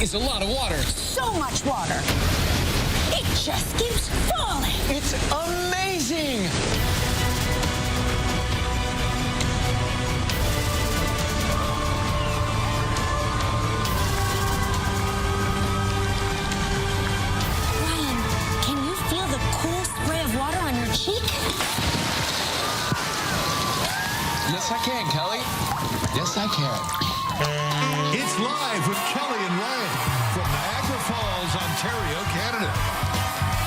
is a lot of water. So much water. It just keeps falling. It's amazing. Ryan, can you feel the cool spray of water on your cheek? Yes, I can, Kelly. Yes, I can. It's live with Kelly and Ryan from Niagara Falls, Ontario, Canada.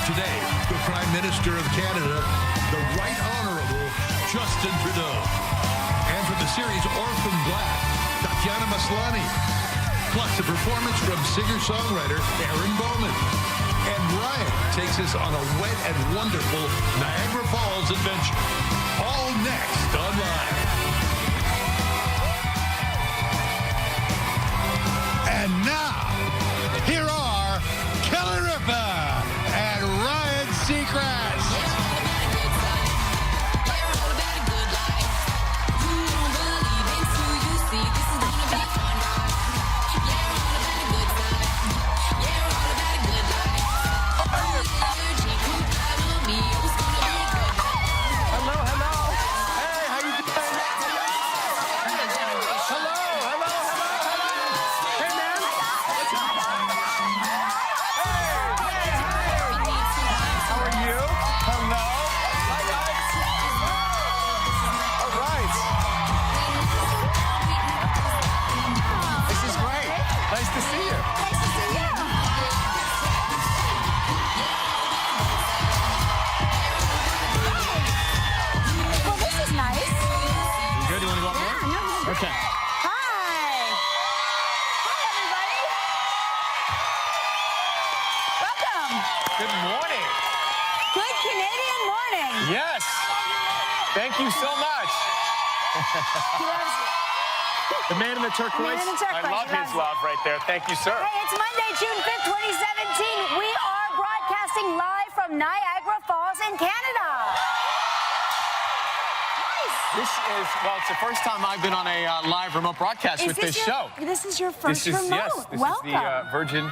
Today, the Prime Minister of Canada, the Right Honourable Justin Trudeau. And from the series Orphan Black, Tatiana Maslany. Plus a performance from singer-songwriter Aaron Bowman. And Ryan takes us on a wet and wonderful Niagara Falls adventure. All next on Live. And now, here are Kelly Ripa and Ryan Seacrest. Okay. Hi, everybody. Welcome. Good morning. Good Canadian morning. Yes. Thank you so much. He loves you. The man in the turquoise. The man in the turquoise. I love He loves his love right there. Thank you, sir. Hey, it's Monday, June 5th, 2017. We are broadcasting live from Niagara Falls in Canada. This is, well, it's the first time I've been on a live remote broadcast with this show. This is your first This is, remote. yes, this Welcome. is the Virgin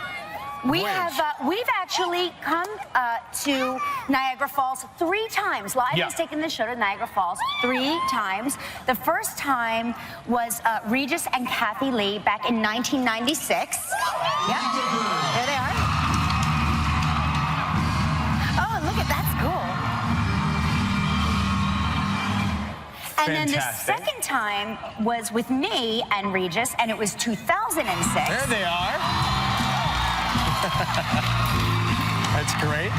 We Voyage. have, we've actually come to Niagara Falls 3 times. Live has taken the show to Niagara Falls 3 times. The first time was Regis and Kathy Lee back in 1996. Yep, there they are. Oh, look at that's cool. And then the second time was with me and Regis, and it was 2006. There they are. That's great.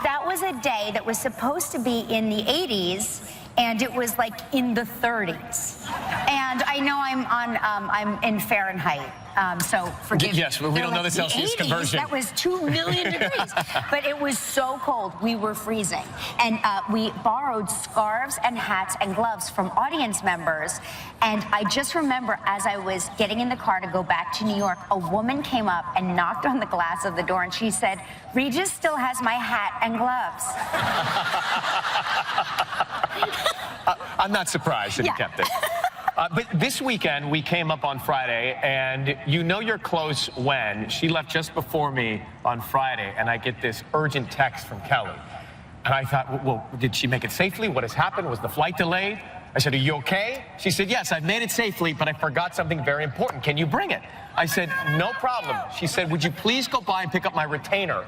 That was a day that was supposed to be in the 80s, and it was like in the 30s. And I know I'm in Fahrenheit, so forgive me. Yes, but we don't know the Celsius conversion. That was 2 million degrees. But it was so cold, we were freezing. And we borrowed scarves and hats and gloves from audience members. And I just remember as I was getting in the car to go back to New York, a woman came up and knocked on the glass of the door, and she said, "Regis still has my hat and gloves." I'm not surprised that he kept it. But this weekend, we came up on Friday, and you know you're close when she left just before me on Friday, and I get this urgent text from Kelly. And I thought, well, did she make it safely? What has happened? Was the flight delayed? I said, are you okay? She said, yes, I've made it safely, but I forgot something very important. Can you bring it? I said, no problem. She said, would you please go by and pick up my retainer?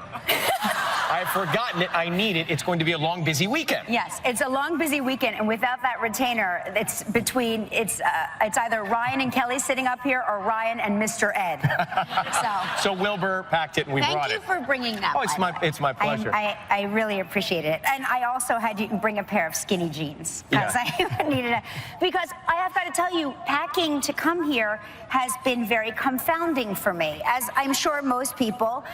I've forgotten it. I need it. It's going to be a long, busy weekend. Yes, it's a long, busy weekend, and without that retainer, it's either Ryan and Kelly sitting up here or Ryan and Mr. Ed. So Wilbur packed it, and we brought it. Thank you for bringing that. Oh, it's my pleasure. I really appreciate it, and I also had you bring a pair of skinny jeans because I needed it. Because I have got to tell you, packing to come here has been very confounding for me, as I'm sure most people.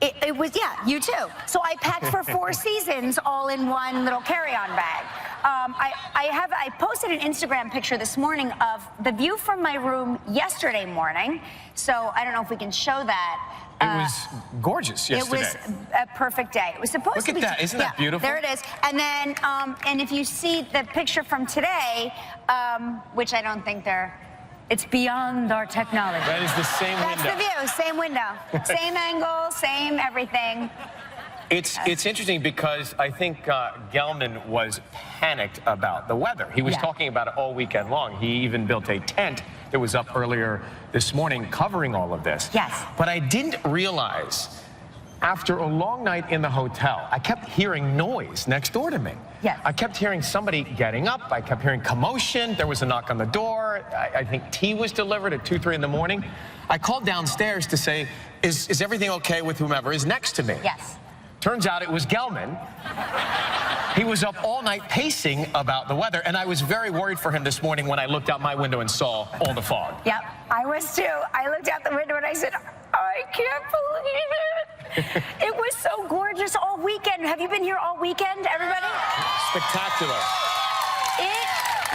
It was, yeah, you too. So I packed for 4 seasons all in one little carry-on bag. I posted an Instagram picture this morning of the view from my room yesterday morning. So I don't know if we can show that. It was gorgeous yesterday. It was a perfect day. It was supposed to be. Look at that. Isn't that beautiful? There it is. And then, and if you see the picture from today, which I don't think It's beyond our technology. That is the same That's window. the view, same window. Same angle, same everything. It's interesting because I think Gelman was panicked about the weather. He was talking about it all weekend long. He even built a tent that was up earlier this morning covering all of this. Yes. But I didn't realize, after a long night in the hotel, I kept hearing noise next door to me. Yes. I kept hearing somebody getting up. I kept hearing commotion. There was a knock on the door. I think tea was delivered at 2, 3 in the morning. I called downstairs to say, is everything okay with whomever is next to me? Yes. Turns out it was Gelman. He was up all night pacing about the weather, and I was very worried for him this morning when I looked out my window and saw all the fog. Yep, I was too. I looked out the window and I said, I can't believe it. It was so gorgeous all weekend. Have you been here all weekend, everybody? Spectacular. It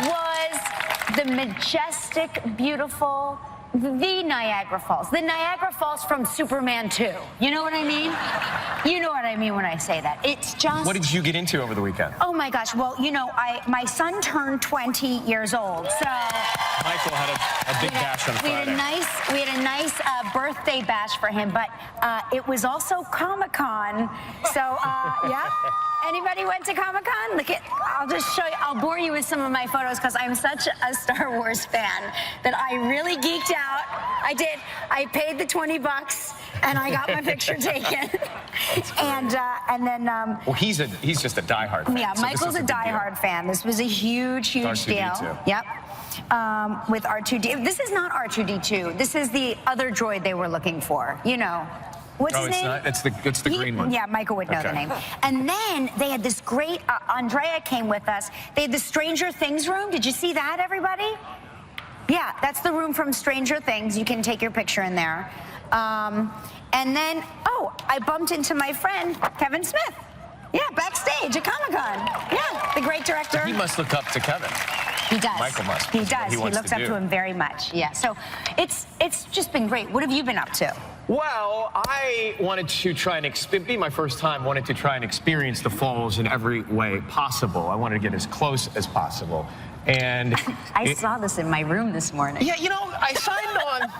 was the majestic, beautiful, the Niagara Falls. The Niagara Falls from Superman 2. You know what I mean? You know what I mean when I say that. It's just... What did you get into over the weekend? Oh my gosh, well, you know, my son turned 20 years old, so... Michael had a big bash on Friday. We had a nice birthday bash for him, but it was also Comic-Con, so, yeah. Anybody went to Comic-Con? Look at, I'll just show you, I'll bore you with some of my photos because I'm such a Star Wars fan that I really geeked out. I did. I paid the $20 and I got my picture taken. And then... well, he's just a diehard fan. Yeah, so Michael's a diehard fan. This was a huge, huge deal. R2-D2. Yep. With R2D. This is not R2D2. This is the other droid they were looking for. You know. What's his name? Not. It's the green one. Yeah, Michael would know the name. And then they had this great, Andrea came with us. They had the Stranger Things room. Did you see that, everybody? Yeah, that's the room from Stranger Things. You can take your picture in there. And then, oh, I bumped into my friend, Kevin Smith. Yeah, backstage at Comic-Con. Yeah, the great director. He must look up to Kevin. He does. Michael must. He does. He looks up do. to him very much. Yeah. So it's just been great. What have you been up to? Well, I wanted to try and be my first time. Wanted to try and experience the falls in every way possible. I wanted to get as close as possible. And I saw this in my room this morning. Yeah, you know, I signed on.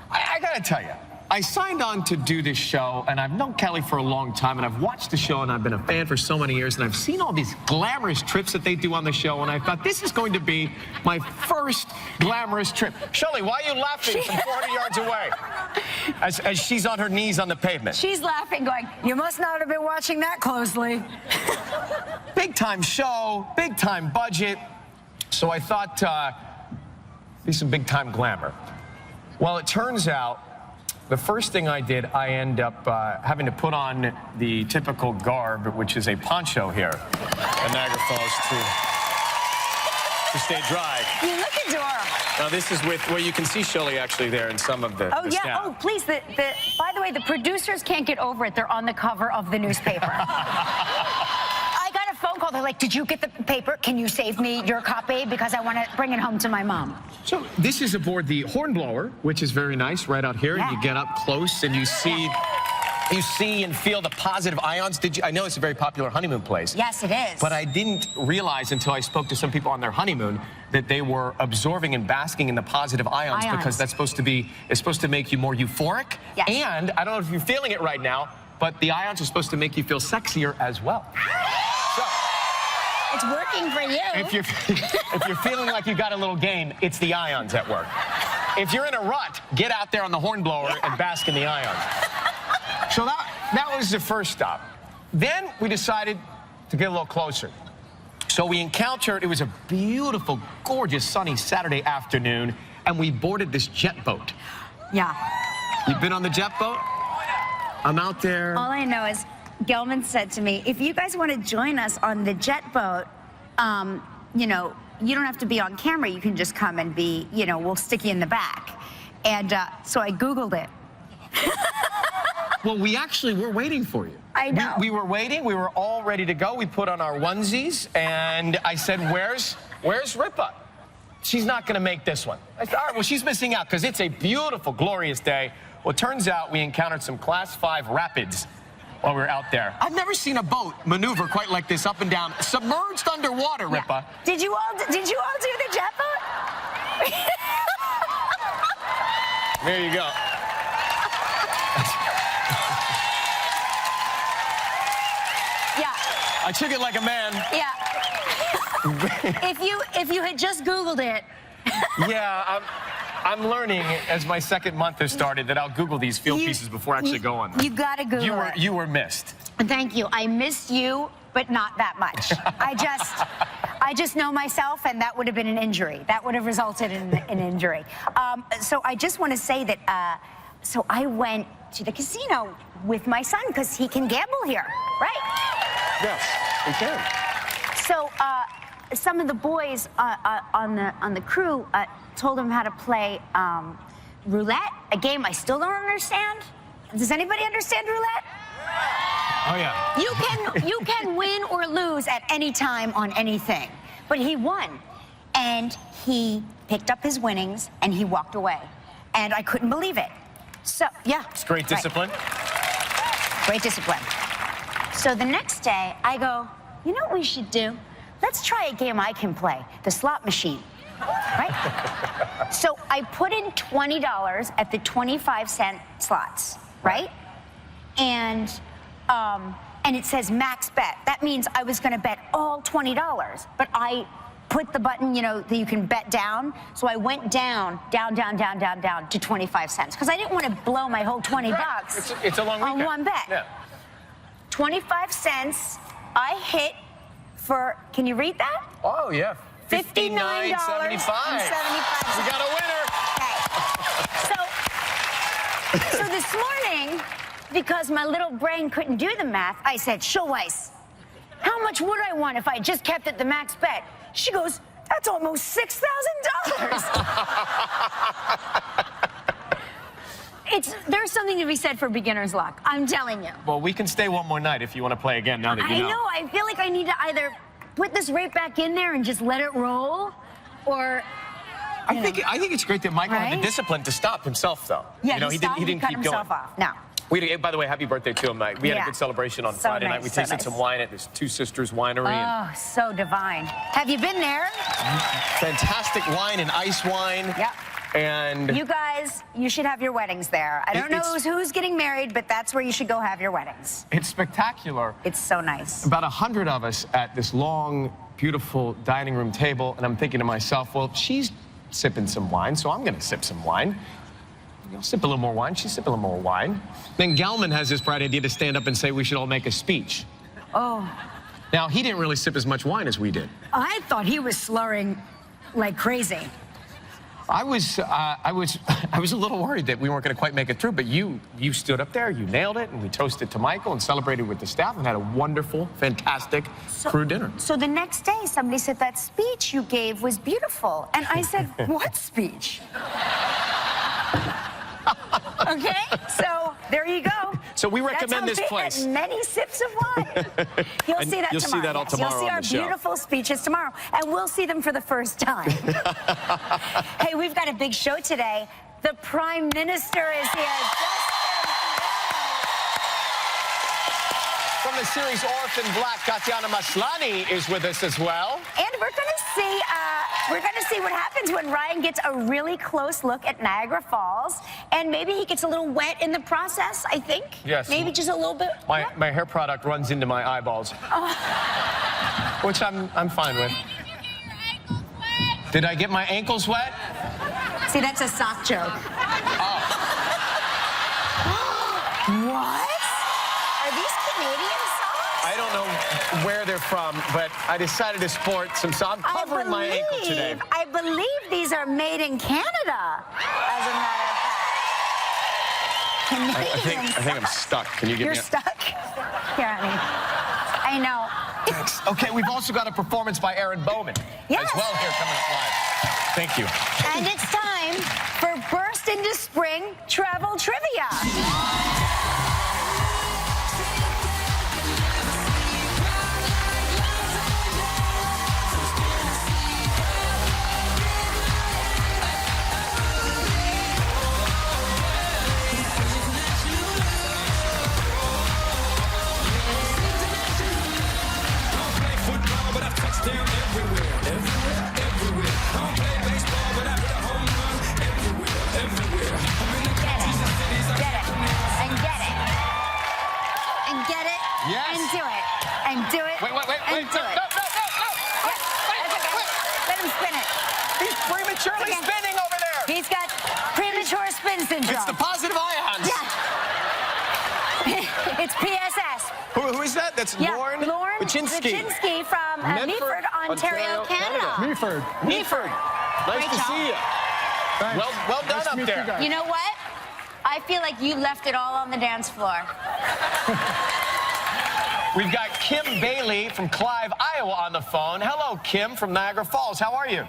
I gotta tell you, I signed on to do this show, and I've known Kelly for a long time, and I've watched the show, and I've been a fan for so many years, and I've seen all these glamorous trips that they do on the show, and I thought this is going to be my first glamorous trip. Shirley, why are you laughing from 400 yards away? As she's on her knees on the pavement. She's laughing, going, you must not have been watching that closely. Big time show, big time budget. So I thought, be some big time glamour. Well, it turns out, the first thing I did, I end up having to put on the typical garb, which is a poncho here at Niagara Falls to stay dry. You look adorable. Now, this is with, well, you can see Shirley actually there in some of the Oh, yeah. staff. Oh, please. By the way, the producers can't get over it. They're on the cover of the newspaper. I got a phone call. They're like, did you get the paper? Can you save me your copy? Because I want to bring it home to my mom. So this is aboard the Hornblower, which is very nice right out here. Yeah. You get up close and you see... You see and feel the positive ions. I know it's a very popular honeymoon place. Yes, it is. But I didn't realize until I spoke to some people on their honeymoon that they were absorbing and basking in the positive ions. Because that's supposed to make you more euphoric. Yes. And I don't know if you're feeling it right now, but the ions are supposed to make you feel sexier as well. So, it's working for you. if you're feeling like you got a little game, it's the ions at work. If you're in a rut, get out there on the Hornblower and bask in the ions. So that was the first stop. Then we decided to get a little closer. So we encountered, it was a beautiful, gorgeous, sunny Saturday afternoon, and we boarded this jet boat. Yeah. You've been on the jet boat? I'm out there. All I know is Gelman said to me, if you guys want to join us on the jet boat, you know, you don't have to be on camera. You can just come and be, you know, we'll stick you in the back. And so I Googled it. Well, we actually were waiting for you. I know. We were waiting. We were all ready to go. We put on our onesies, and I said, where's Ripa? She's not going to make this one. I said, all right, well, she's missing out because it's a beautiful, glorious day. Well, it turns out we encountered some Class 5 rapids while we were out there. I've never seen a boat maneuver quite like this, up and down, submerged underwater, Ripa. Did you all do the jet boat? There you go. Yeah. I took it like a man. Yeah. if you had just Googled it. Yeah, I'm learning as my second month has started that I'll Google these field pieces before I actually go on them. You gotta Google it. You were missed. Thank you. I missed you, but not that much. I just know myself, and that would have been an injury. That would have resulted in an injury. So I just want to say that. So I went to the casino with my son because he can gamble here, right? Yes, we can. So some of the boys on the crew told him how to play roulette, a game I still don't understand. Does anybody understand roulette? Oh yeah. You can win or lose at any time on anything, but he won, and he picked up his winnings and he walked away, and I couldn't believe it. So yeah, It's great discipline. Right. Great discipline. So the next day I go, you know what we should do? Let's try a game I can play, the slot machine, right? So I put in $20 at the 25-cent slots, right? And it says max bet. That means I was going to bet all $20, but I put the button, you know, that you can bet down. So I went down to 25 cents because I didn't want to blow my whole 20 bucks. It's a long weekend. On one bet. Yeah. 25 cents. I hit for. Can you read that? Oh yeah. $59.75. We got a winner. Okay. So this morning, because my little brain couldn't do the math, I said, Schulweiss, how much would I want if I just kept it the max bet? She goes, that's almost $6,000. There's something to be said for beginner's luck. I'm telling you. Well, we can stay one more night if you want to play again now that you know. I know. I feel like I need to either put this right back in there and just let it roll, or. I think it's great that Michael had the discipline to stop himself, though. Yeah, you know, he didn't cut keep himself going. off. No. By the way, happy birthday to him. We had a good celebration on Friday night. We tasted some wine at this Two Sisters Winery. Oh, so divine. Have you been there? Fantastic wine and ice wine. Yep. And you guys, you should have your weddings there. I don't know who's getting married, but that's where you should go have your weddings. It's spectacular. It's so nice. About 100 of us at this long, beautiful dining room table, and I'm thinking to myself, well, she's sipping some wine, so I'm going to sip some wine. I'll sip a little more wine. She's sipping a little more wine. Then Gelman has this bright idea to stand up and say we should all make a speech. Oh. Now, he didn't really sip as much wine as we did. I thought he was slurring like crazy. I was a little worried that we weren't going to quite make it through, but you stood up there, you nailed it, and we toasted to Michael and celebrated with the staff and had a wonderful, fantastic crew dinner. So the next day, somebody said that speech you gave was beautiful. And I said, what speech? Okay, so there you go. So we recommend this place. Many sips of wine. You'll see that tomorrow. You'll see that all tomorrow. You'll see our beautiful speeches tomorrow, and we'll see them for the first time. Hey, we've got a big show today. The Prime Minister is here. From the series Orphan Black, Tatiana Maslany is with us as well. And we're going to see what happens when Ryan gets a really close look at Niagara Falls, and maybe he gets a little wet in the process, I think. Yes. Maybe just a little bit. My hair product runs into my eyeballs, which I'm fine with. Did I get my ankles wet? See, that's a sock joke. Oh. What? Are these Canadian socks? I don't know where they're from, but I decided to sport some socks. I'm covering my ankle today. I believe these are made in Canada, as a matter of fact. I think I'm stuck. Can you get me? You're stuck? Here, honey. I know. Thanks. Okay, we've also got a performance by Aaron Bowman as well here coming up live. Thank you. And it's time for Burst into Spring Travel Trivia. and do it. No. Yeah, that's okay. Let him spin it. He's prematurely Okay. spinning over there. He's got premature spin syndrome. It's the positive ions. Yeah. It's PSS. Who is that? That's Lauren Wachinski. Wachinski from Meaford, Ontario, Canada. Meaford. Nice Great to job. see you. Thanks. Well done Nice to up meet there. you guys. You know what? I feel like you left it all on the dance floor. We've got Kim Bailey from Clive, Iowa on the phone. Hello, Kim from Niagara Falls. How are you?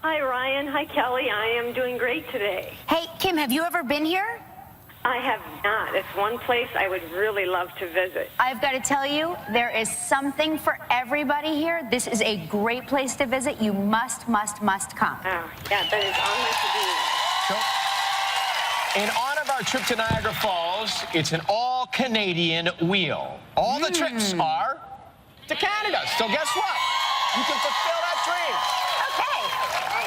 Hi, Ryan. Hi, Kelly. I am doing great today. Hey, Kim, have you ever been here? I have not. It's one place I would really love to visit. I've got to tell you, there is something for everybody here. This is a great place to visit. You must come. Oh, yeah, that is on my to-do. In honor of our trip to Niagara Falls, it's an all-Canadian wheel. All the trips are to Canada. So guess what? You can fulfill that dream. Okay.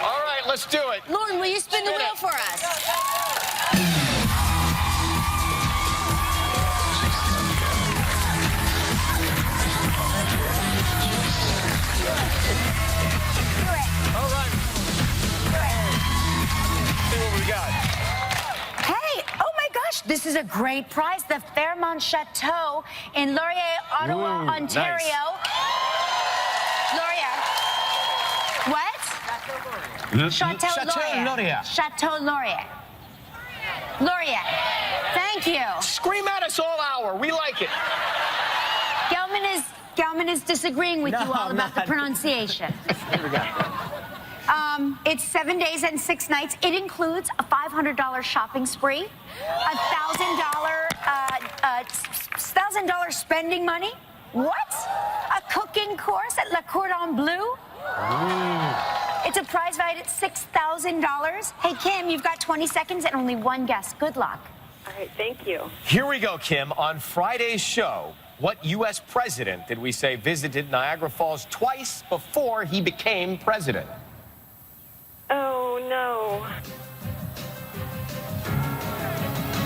All right, let's do it. Lauren, will you spin the Spin wheel it. for us? All right. See what we got. Hey, oh my gosh, this is a great prize. The Fairmont Chateau in Laurier, Ottawa, Ooh, Ontario. Laurier. What? Chateau Laurier. Chateau Laurier. Laurier. Thank you. Scream at us all hour. We like it. Gelman is disagreeing with you all about the pronunciation. It's 7 days and 6 nights. It includes a $500 shopping spree, $1,000 spending money. What? A cooking course at Le Cordon Bleu? It's a prize valued at $6,000. Hey, Kim, you've got 20 seconds and only one guess. Good luck. All right, thank you. Here we go, Kim. On Friday's show, what U.S. president did we say visited Niagara Falls twice before he became president? Oh, no.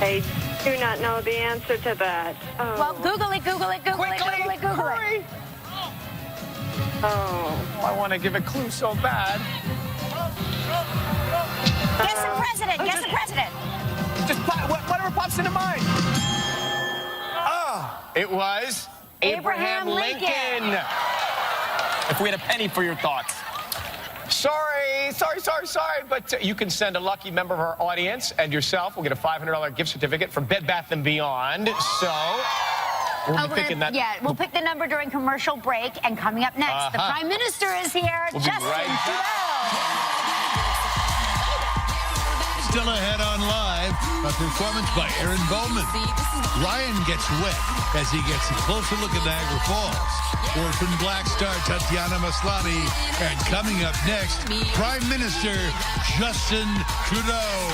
I do not know the answer to that. Oh. Well, Google it. Hurry! Oh. I want to give a clue so bad. Guess the president. Guess the president. Just whatever pops into mind. It was Abraham Lincoln. If we had a penny for your thoughts. Sorry, but you can send a lucky member of our audience and yourself. We'll get a $500 gift certificate from Bed Bath & Beyond. So we'll be picking that. Yeah, we'll pick the number during commercial break. And coming up next, the Prime Minister is here, We'll be Justin right back. Trudeau. Still ahead on Live, a performance by Aaron Bowman. Ryan gets wet as he gets a closer look at Niagara Falls. Orphan Black star Tatiana Maslany. And coming up next, Prime Minister Justin Trudeau.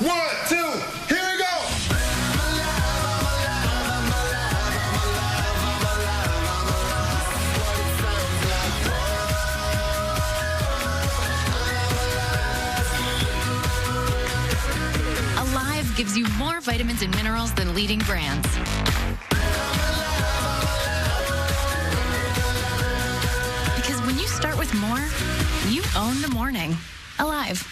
1, 2, here we go! Alive gives you more vitamins and minerals than leading brands. Because when you start with more, you own the morning. Alive.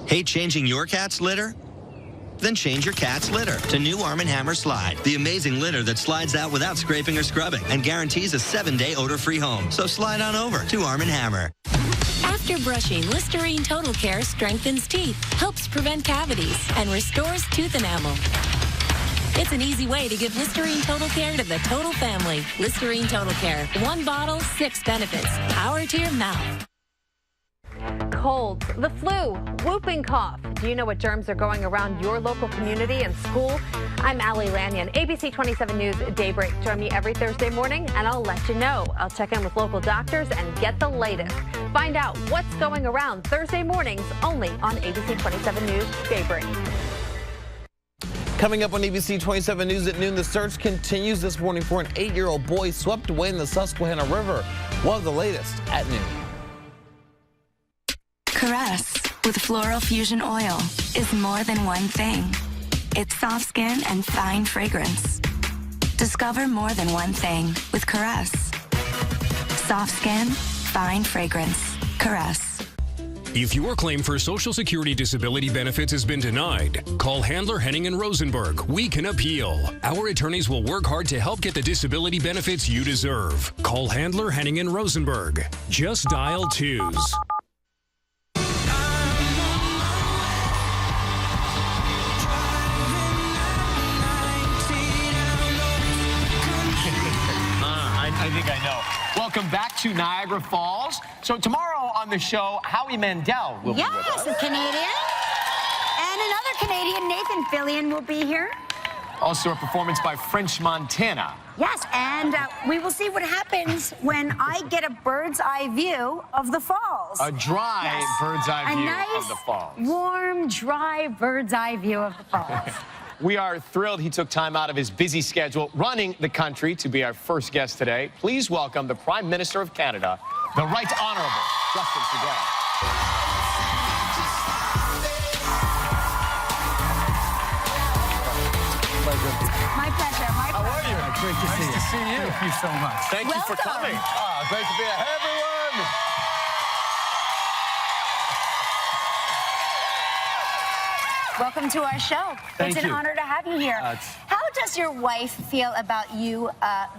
Hate changing your cat's litter? Then change your cat's litter to new Arm & Hammer Slide, the amazing litter that slides out without scraping or scrubbing and guarantees a 7-day odor-free home. So slide on over to Arm & Hammer. After brushing, Listerine Total Care strengthens teeth, helps prevent cavities, and restores tooth enamel. It's an easy way to give Listerine Total Care to the total family. Listerine Total Care. 1 bottle, 6 benefits. Power to your mouth. Colds, the flu, whooping cough. Do you know what germs are going around your local community and school? I'm Allie Lanyon, ABC 27 News Daybreak. Join me every Thursday morning and I'll let you know. I'll check in with local doctors and get the latest. Find out what's going around Thursday mornings only on ABC 27 News Daybreak. Coming up on ABC 27 News at noon, the search continues this morning for an 8-year-old boy swept away in the Susquehanna River. We'll have the latest at noon. Caress. with Floral Fusion Oil is more than one thing. It's soft skin and fine fragrance. Discover more than one thing with Caress. Soft skin, fine fragrance. Caress. If your claim for Social Security disability benefits has been denied, call Handler, Henning & Rosenberg. We can appeal. Our attorneys will work hard to help get the disability benefits you deserve. Call Handler, Henning & Rosenberg. Just dial 2s. I think I know. Welcome back to Niagara Falls. So tomorrow on the show, Howie Mandel will be with us. Yes, a Canadian. And another Canadian, Nathan Fillion, will be here. Also a performance by French Montana. Yes, and we will see what happens when I get a bird's eye view of the falls. A dry bird's eye view of the falls. Warm, dry bird's eye view of the falls. We are thrilled he took time out of his busy schedule running the country to be our first guest today. Please welcome the Prime Minister of Canada, the Right Honourable Justin Trudeau. My pleasure. My pleasure. How are you? Great to see you. Nice to see you. Thank you so much. Thank you for coming. Great to be here. Hey, everyone. Welcome to our show. Thank it's an you. honor to have you here. How does your wife feel about you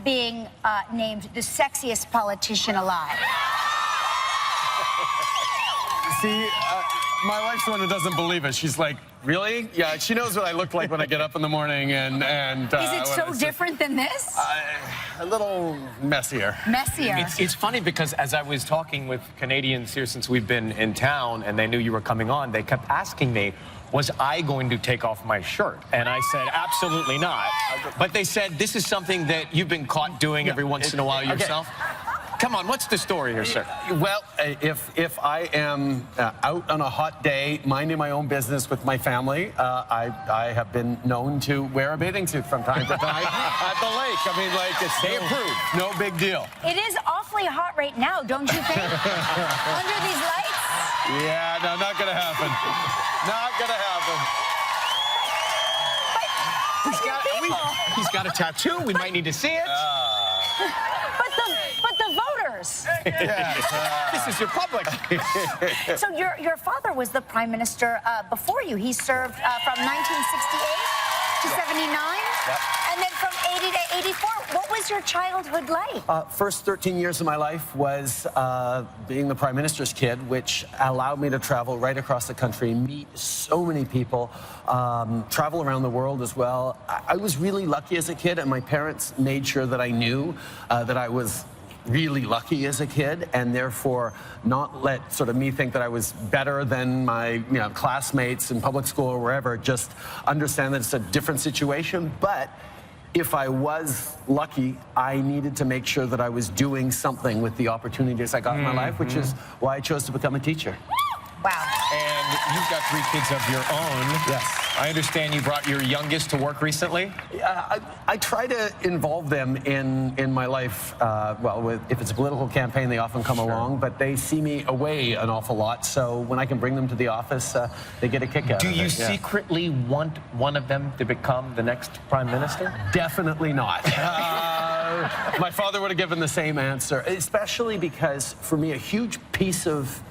being named the sexiest politician alive? See, my wife's the one who doesn't believe it. She's like, really? Yeah, she knows what I look like when I get up in the morning. And Is it so different than this? A little messier. Messier. It's funny because as I was talking with Canadians here since we've been in town and they knew you were coming on, they kept asking me, was I going to take off my shirt? And I said, absolutely not. But they said, this is something that you've been caught doing every once in a while yourself. Come on, what's the story here, sir? Well, if I am out on a hot day, minding my own business with my family, I have been known to wear a bathing suit from time to time at the lake. I mean, like, it's They approve. No big deal. It is awfully hot right now, don't you think? Under these lights? Yeah, no, not gonna happen. Not gonna happen. He's got a tattoo. We might need to see it. But the voters. This is your public. So your father was the prime minister before you. He served from 1968 to 79, and then from 80 to 84. What was your childhood like? First 13 years of my life was being the prime minister's kid, which allowed me to travel right across the country, meet so many people, travel around the world as well. I was really lucky as a kid, and my parents made sure that I knew that I was really lucky as a kid, and therefore not let sort of me think that I was better than my classmates in public school or wherever. Just understand that it's a different situation. But if I was lucky, I needed to make sure that I was doing something with the opportunities I got in my life, which is why I chose to become a teacher. Wow. And you've got 3 kids of your own. Yes. I understand you brought your youngest to work recently. I try to involve them in my life. If it's a political campaign, they often come along, but they see me away an awful lot. So when I can bring them to the office, they get a kick out of it. Do you secretly want one of them to become the next prime minister? Definitely not. My father would have given the same answer, especially because for me, a huge piece of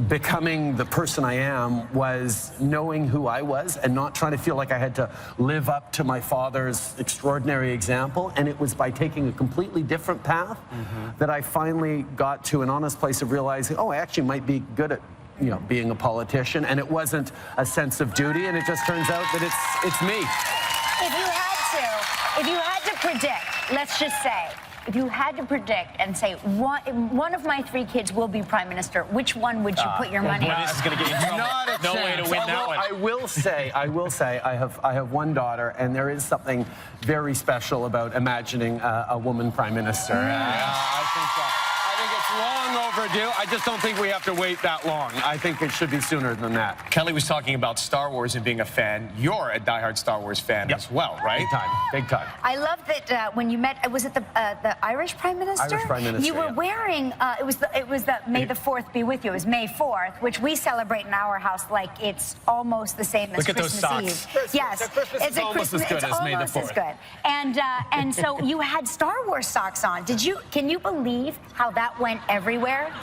becoming the person I am was knowing who I was and not trying to feel like I had to live up to my father's extraordinary example. And it was by taking a completely different path that I finally got to an honest place of realizing, oh, I actually might be good at being a politician. And it wasn't a sense of duty, and it just turns out that it's me. If you had to predict, let's just say, if you had to predict and say one of my 3 kids will be prime minister, which one would you put your money on? This is going to get you in trouble. Not a no chance. way to win that one. I will say, I have one daughter, and there is something very special about imagining a woman prime minister. I think it's long overdue. I just don't think we have to wait that long. I think it should be sooner than that. Kelly was talking about Star Wars and being a fan. You're a diehard Star Wars fan as well, right? Big time, big time. I love that when you met, was it the Irish Prime Minister? Irish Prime Minister, You were wearing, it was the May the 4th be with you. It was May 4th, which we celebrate in our house like it's almost the same as Look at Christmas those Eve. socks. Yes, Christmas is almost as good as May the 4th. It's almost as good. And so you had Star Wars socks on. Can you believe how that went everywhere?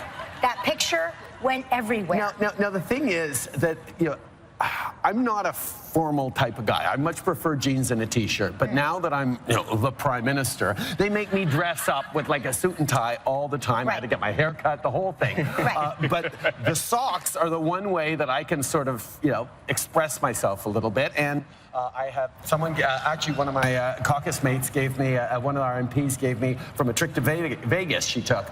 That picture went everywhere. Now the thing is that, you know, I'm not a formal type of guy. I much prefer jeans and a t-shirt. But now that I'm, you know, the Prime Minister, they make me dress up with like a suit and tie all the time. I had to get my hair cut, the whole thing. But the socks are the one way that I can sort of, you know, express myself a little bit. And I have someone, actually one of my caucus mates gave me, one of our MPs gave me, from a trip to Vegas she took,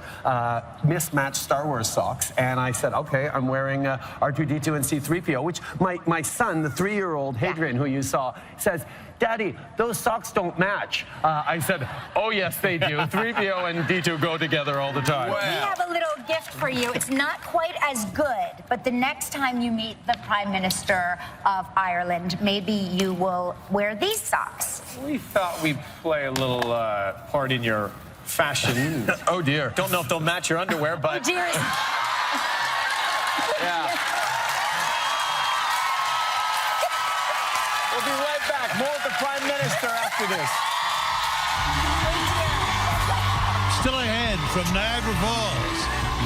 mismatched Star Wars socks. And I said, okay, I'm wearing R2-D2 and C-3PO, which my son, the 3-year-old Hadrian, who you saw, says, Daddy, those socks don't match. I said, oh, yes, they do. 3PO and D2 go together all the time. We have a little gift for you. It's not quite as good, but the next time you meet the Prime Minister of Ireland, maybe you will wear these socks. We thought we'd play a little part in your fashion. Oh, dear. Don't know if they'll match your underwear, but... Oh, dear. Yeah. We'll be right back. More with the Prime Minister after this. Still ahead from Niagara Falls,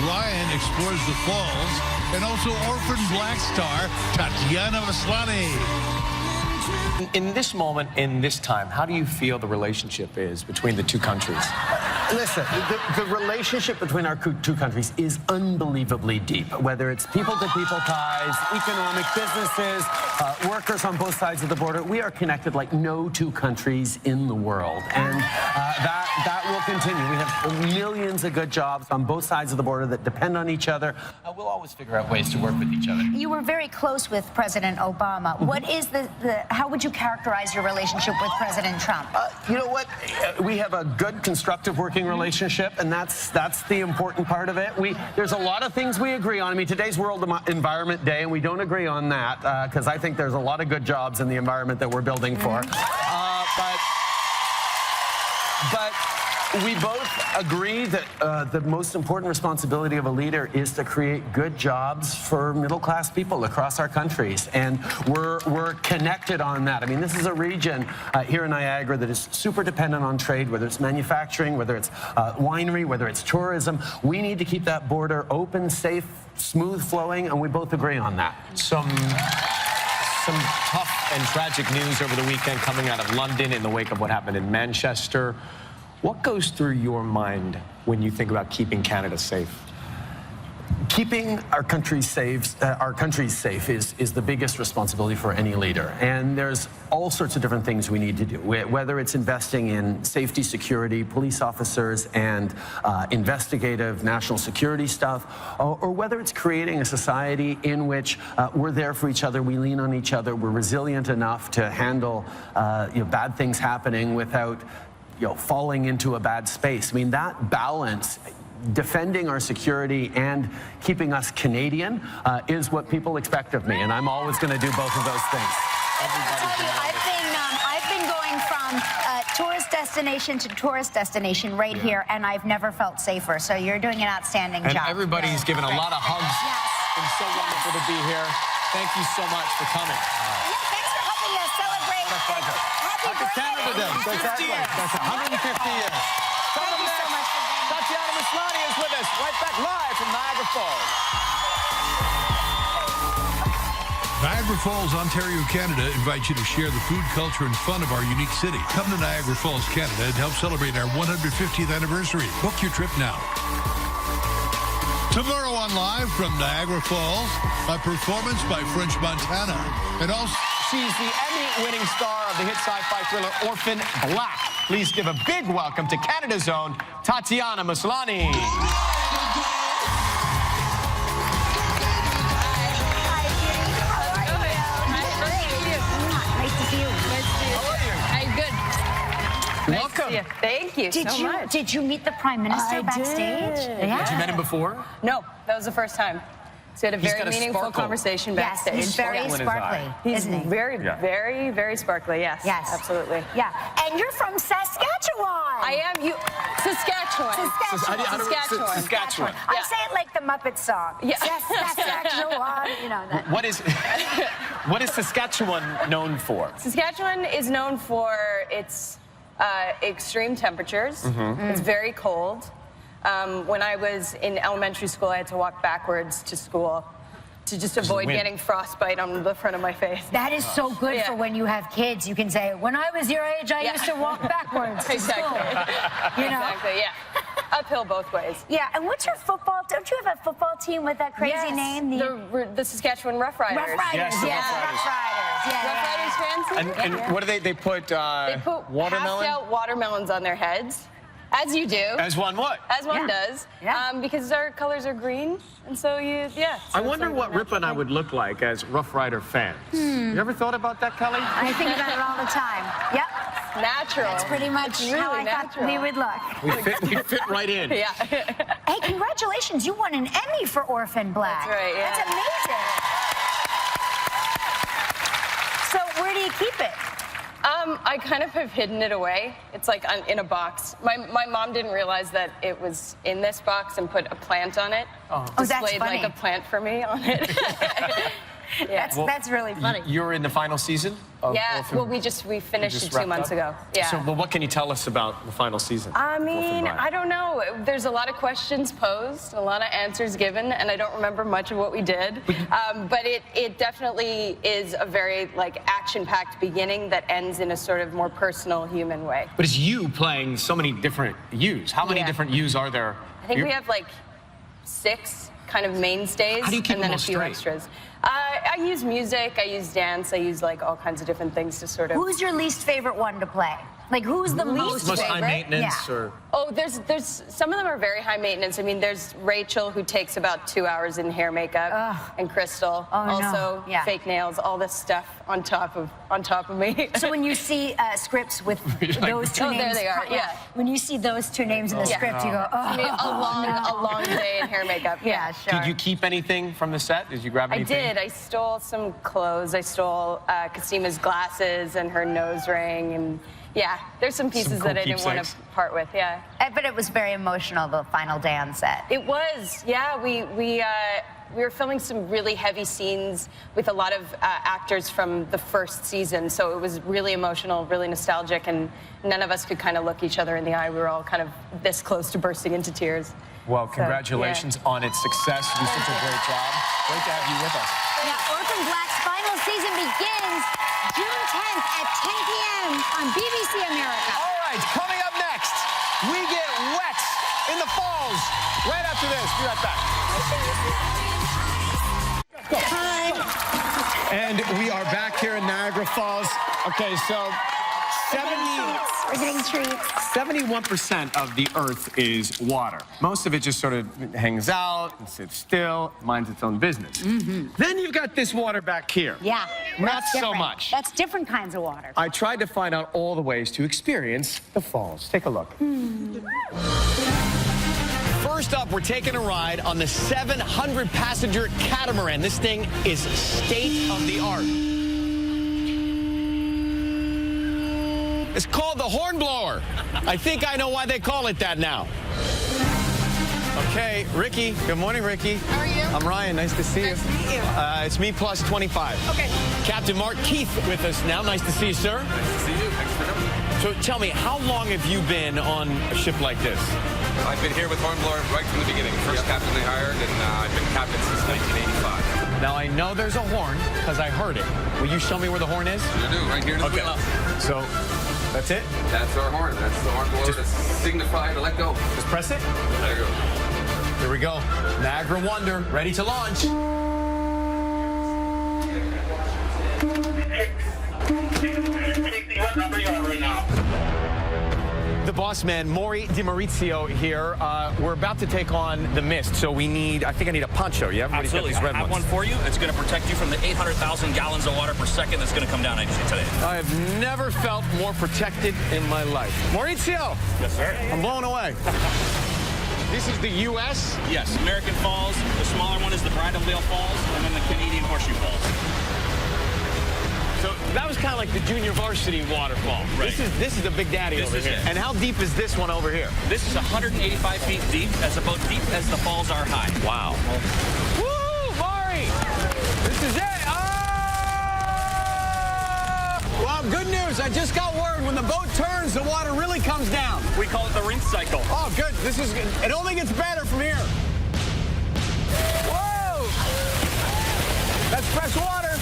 Ryan explores the falls and also orphan black star Tatiana Maslany. In this moment, in this time, how do you feel the relationship is between the two countries? Listen, the relationship between our two countries is unbelievably deep, whether it's people-to-people ties, economic businesses, workers on both sides of the border. We are connected like no two countries in the world, and that will continue. We have millions of good jobs on both sides of the border that depend on each other. We'll always figure out ways to work with each other. You were very close with President Obama. What is how would you characterize your relationship with President Trump? You know what? We have a good, constructive working relationship, and that's the important part of it. There's a lot of things we agree on. I mean, today's World Environment Day, and we don't agree on that because I think there's a lot of good jobs in the environment that we're building for. But we both agree that the most important responsibility of a leader is to create good jobs for middle-class people across our countries, and we're connected on that. I mean, this is a region here in Niagara that is super dependent on trade, whether it's manufacturing, whether it's winery, whether it's tourism. We need to keep that border open, safe, smooth flowing, and we both agree on that. Some tough and tragic news over the weekend coming out of London in the wake of what happened in Manchester. What goes through your mind when you think about keeping Canada safe? Keeping our country safe is the biggest responsibility for any leader. And there's all sorts of different things we need to do, whether it's investing in safety, security, police officers, and investigative national security stuff, or whether it's creating a society in which we're there for each other, we lean on each other, we're resilient enough to handle bad things happening without falling into a bad space. I mean, that balance, defending our security and keeping us Canadian, is what people expect of me, and I'm always going to do both of those things. I've been going from tourist destination to tourist destination right here, and I've never felt safer. So you're doing an outstanding job. And everybody's given a lot of hugs. It's been so wonderful to be here. Thank you so much for coming. Thanks for helping us celebrate. What a pleasure. Happy Canada Day. Exactly. That's 150 years. Thank you so much for being here. Tatiana Maslany is with us, right back live from Niagara Falls. Niagara Falls, Ontario, Canada invites you to share the food, culture, and fun of our unique city. Come to Niagara Falls, Canada, and help celebrate our 150th anniversary. Book your trip now. Tomorrow on Live from Niagara Falls, a performance by French Montana. And also, she's the Emmy-winning star of the hit sci-fi thriller Orphan Black. Please give a big welcome to Canada's own Tatiana Maslany. Welcome. Nice. Thank you so much. Did you meet the Prime Minister backstage? Did. Yeah. Had you met him before? No, that was the first time. So we had a very meaningful conversation backstage. Yes, he's very sparkly, He's isn't he? very, very, very sparkly, yes. Yes. Absolutely. Yeah. And you're from Saskatchewan. I am. Saskatchewan. Saskatchewan. I say it like the Muppet song. Yeah. Saskatchewan. You know that. What is Saskatchewan known for? Saskatchewan is known for its extreme temperatures. It's very cold. When I was in elementary school, I had to walk backwards to school to just avoid getting frostbite on the front of my face. That is so good for when you have kids. You can say, when I was your age, I used to walk backwards to school. You know? Exactly, yeah. Uphill both ways. Yeah, and what's your football? Don't you have a football team with that crazy name? The Saskatchewan Rough Riders. Rough Riders, Yes, the Rough Riders. Yeah. Rough Riders fans? And what do they put? They put watermelon? passed out watermelons on their heads. As you do. As one would. As one does. Yeah. Because our colors are green. And so I wonder what Ripa and I would look like as Rough Rider fans. You ever thought about that, Kelly? I think about it all the time. Yep. Natural. That's pretty much really how I thought we would look. We fit right in. Yeah. Hey, congratulations. You won an Emmy for Orphan Black. That's right, yeah. That's amazing. So where do you keep it? I kind of have hidden it away. It's like in a box. My mom didn't realize that it was in this box and put a plant on it. Displayed that's funny. like a plant for me on it. Yeah. That's really funny. You're in the final season of Orphan? Well, we finished it 2 months ago. Yeah. So, what can you tell us about the final season? I mean, I don't know. There's a lot of questions posed, a lot of answers given, and I don't remember much of what we did. But it definitely is a very action-packed beginning that ends in a sort of more personal, human way. But it's you playing so many different yous. How many different yous are there? I think we have 6 kind of mainstays. How do you keep and then them a few straight? extras. I use music, I use dance, I use all kinds of different things to sort of. Who's your least favorite one to play? Who's the least most favorite? high maintenance or? Oh, there's some of them are very high maintenance. I mean, there's Rachel, who takes about 2 hours in hair makeup, and Crystal, also fake nails, all this stuff on top of me. So when you see scripts with those two names, there they are. Yeah. When you see those two names in the script, you go, I mean, a long day in hair makeup. Yeah, sure. Did you keep anything from the set? Did you grab anything? I did. I stole some clothes. I stole Casima's glasses and her nose ring, and yeah, there's some pieces cool that I didn't want to part with. Yeah. But it was very emotional, the final day on set. It was. Yeah, we were filming some really heavy scenes with a lot of actors from the first season, so it was really emotional, really nostalgic, and none of us could kind of look each other in the eye. We were all kind of this close to bursting into tears. Well, congratulations on its success. You did such a great job. Great to have you with us. Yeah, Orphan Black's final season begins June 10th at 10 p.m. on BBC America. All right, coming up next, we get wet in the falls. Right after this, be right back. And we are back here in Niagara Falls. Okay, so 71% of the Earth is water. Most of it just sort of hangs out and sits still, minds its own business. Then you've got this water back here. Yeah. Not so different. much. That's different kinds of water. I tried to find out all the ways to experience the falls. Take a look. First up, we're taking a ride on the 700-passenger catamaran. This thing is state-of-the-art. It's called the Hornblower. I think I know why they call it that now. Okay, Ricky. Good morning, Ricky. How are you? I'm Ryan. Nice to see you. Nice to meet you. It's me plus 25. Okay. Captain Mark Keith with us now. Nice to see you, sir. Nice to see you. Thanks for coming. So tell me, how long have you been on a ship like this? I've been here with Hornblower right from the beginning. First captain they hired, and I've been captain since 1985. Now, I know there's a horn because I heard it. Will you show me where the horn is? You do, right here in the Okay. wheel. So, that's it? That's our horn. That's the horn blower to signify to let go. Just press it? There you go. Here we go. Niagara Wonder, ready to launch. What number you on right now? The boss man, Maury DiMaurizio here. We're about to take on the Mist, so we need, I think I need a poncho. Yeah, everybody's got Absolutely. these I red have ones. one for you. It's going to protect you from the 800,000 gallons of water per second that's going to come down on you today. I have never felt more protected in my life. Maurizio! Yes, sir. I'm blown away. This is the U.S.? Yes, American Falls. The smaller one is the Bridaldale Falls, and then the Canadian Horseshoe Falls. So that was kind of like the junior varsity waterfall. Right. This is the big daddy This over is here. it. And how deep is this one over here? This is 185 feet deep. That's about deep as the falls are high. Wow. Woo, Maury! This is it. Well, good news. I just got word when the boat turns, the water really comes down. We call it the rinse cycle. Oh, good. This is good. It only gets better from here. Whoa! That's fresh water.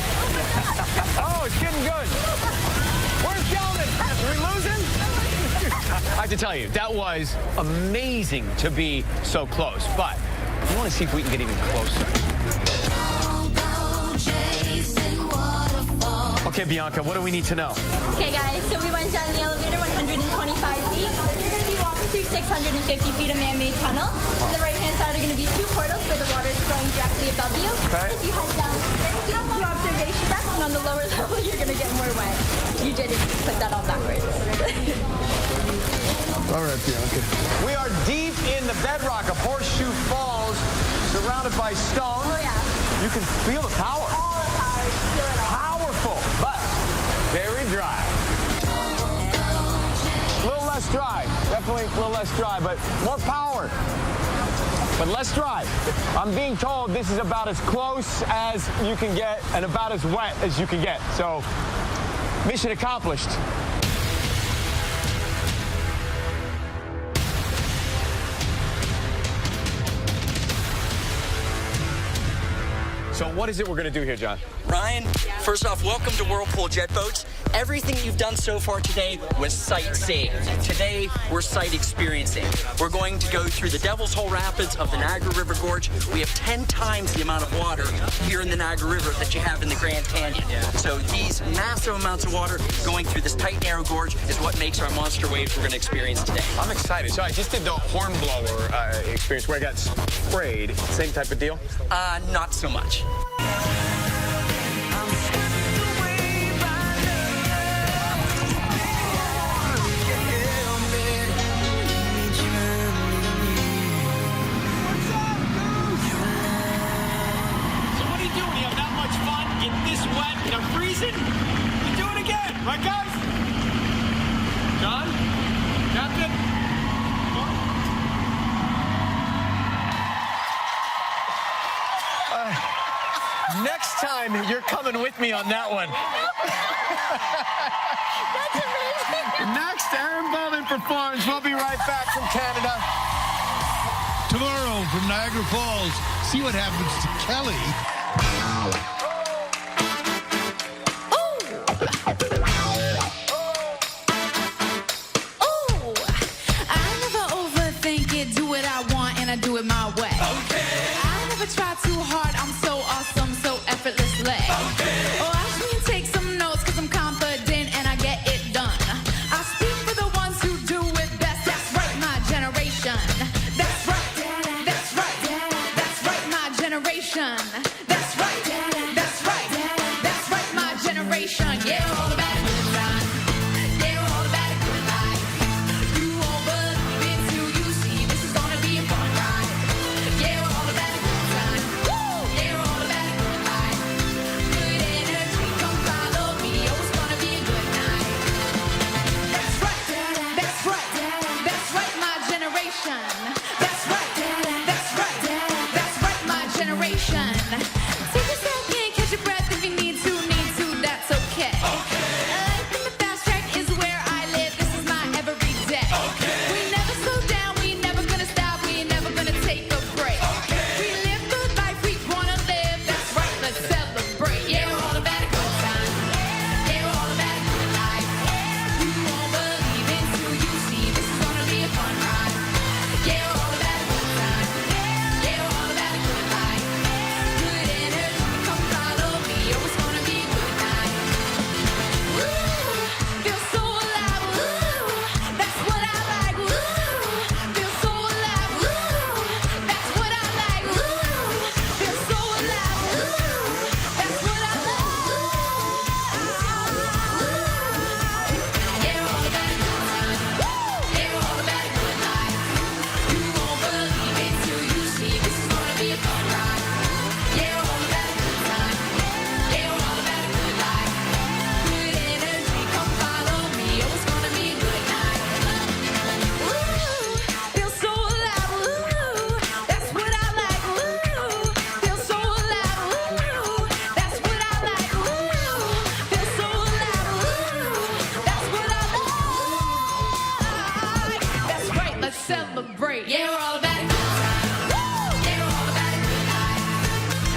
Oh, it's getting good. Where's Sheldon? Are we losing? I have to tell you, that was amazing to be so close. But I want to see if we can get even closer. Okay, Bianca, what do we need to know? Okay, guys, so we went down the elevator 125 feet. You're going to be walking through 650 feet of man-made tunnel. To the right-hand side are going to be 2 portals where the water is flowing directly above you. Okay. If you head down, you have 2 observation decks, and on the lower level, you're going to get more wet. You did it. Put that on backwards. All right, Bianca. We are deep in the bedrock of Horseshoe Falls, surrounded by stone. Oh, yeah. You can feel the power. All the power. Feel it all. Powerful, but very dry. A little less dry. Definitely a little less dry, but more power. But less dry. I'm being told this is about as close as you can get and about as wet as you can get. So, mission accomplished. So what is it we're going to do here, John? Ryan, first off, welcome to Whirlpool Jet Boats. Everything you've done so far today was sightseeing. Today, we're sight experiencing. We're going to go through the Devil's Hole Rapids of the Niagara River Gorge. We have 10 times the amount of water here in the Niagara River that you have in the Grand Canyon. So these massive amounts of water going through this tight, narrow gorge is what makes our monster waves we're going to experience today. I'm excited. So I just did the hornblower experience where I got sprayed. Same type of deal? Not so much. Right, guys? John? Captain? Next time, you're coming with me on that one. That's amazing. Next Aaron Bowman performs. We'll be right back from Canada. Tomorrow from Niagara Falls, see what happens to Kelly. Do what I want and I do it my way. Okay. I never try too hard. I'm so awesome, so effortlessly. Okay. Oh, watch me take some notes because I'm confident and I get it done. I speak for the ones who do it best. That's right, my generation. That's right. That's right. That's right, my generation. That's right. let's celebrate. Yeah, we're all about a good time. Yeah, we're all about a good life.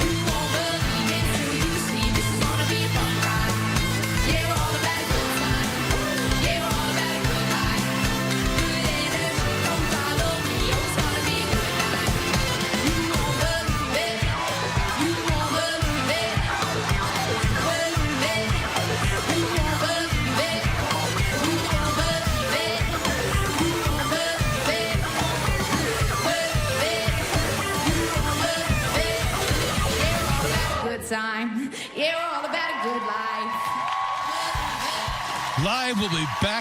You won't believe it till you see. This is gonna be a fun ride. Yeah, we're all about a good time. Yeah, we're all about a good life. Good energy, come follow me. Oh, it's gonna be a good night. You won't believe it. You won't believe it. Believe it. You won't believe it. You won't believe it. You won't believe it. Believe it. You won't believe it. Yeah, we're all about a good time. Yeah, we're all about a good life. Live will be back.